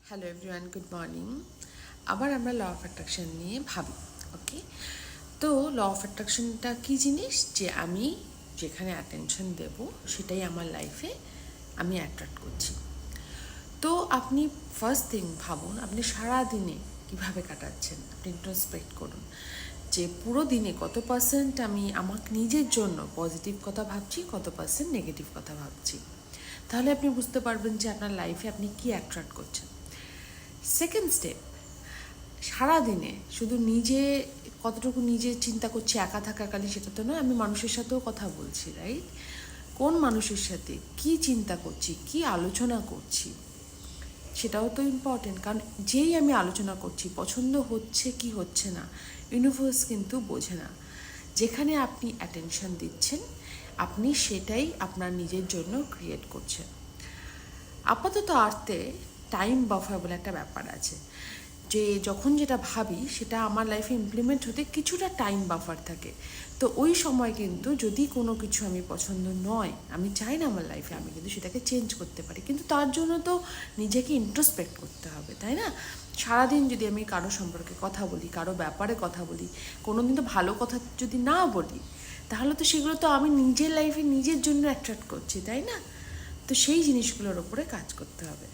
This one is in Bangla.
Hello everyone, good morning. আবার আমরা ল অফ অ্যাট্রাকশন নিয়ে ভাবি। ওকে, তো ল অফ অ্যাট্রাকশনটা কী জিনিস? যে আমি যেখানে অ্যাটেনশন দেব সেটাই আমার লাইফে আমি অ্যাট্রাক্ট করছি। তো আপনি ফার্স্ট থিং ভাবুন, আপনি সারা দিনে কীভাবে কাটাচ্ছেন। আপনি ইন্ট্রোস্পেক্ট করুন যে পুরো দিনে কত পার্সেন্ট আমি আমাকে নিজের জন্য পজিটিভ কথা ভাবছি, কত পার্সেন্ট নেগেটিভ কথা ভাবছি। তাহলে আপনি বুঝতে পারবেন যে আপনার লাইফে আপনি কী অ্যাট্রাক্ট করছেন। সেকেন্ড স্টেপ, সারাদিনে শুধু নিজে কতটুকু নিজে চিন্তা করছি একা থাকাকালীন, সেটা তো নয়, আমি মানুষের সাথেও কথা বলছি, রাইট? কোন মানুষের সাথে কী চিন্তা করছি, কী আলোচনা করছি, সেটাও তো ইম্পর্টেন্ট। কারণ যেই আমি আলোচনা করছি পছন্দ হচ্ছে কি হচ্ছে না, ইউনিভার্স কিন্তু বোঝে না। যেখানে আপনি অ্যাটেনশন দিচ্ছেন আপনি সেটাই আপনার নিজের জন্য ক্রিয়েট করছেন। আপাতত আর্থে টাইম বাফার বলে একটা ব্যাপার আছে, যে যখন যেটা ভাবি সেটা আমার লাইফে ইমপ্লিমেন্ট হতে কিছুটা টাইম বাফার থাকে। তো ওই সময় কিন্তু যদি কোনো কিছু আমি পছন্দ নয়, আমি চাই না আমার লাইফে, আমি কিন্তু সেটাকে চেঞ্জ করতে পারি। কিন্তু তার জন্য তো নিজেকে ইন্ট্রোস্পেক্ট করতে হবে, তাই না? সারাদিন যদি আমি কারো সম্পর্কে কথা বলি, কারো ব্যাপারে কথা বলি, কোনো দিন তো ভালো কথা যদি না বলি, তাহলে তো সেগুলো তো আমি নিজের লাইফে নিজের জন্য অ্যাট্রাক্ট করছি, তাই না? তো সেই জিনিসগুলোর ওপরে কাজ করতে হবে।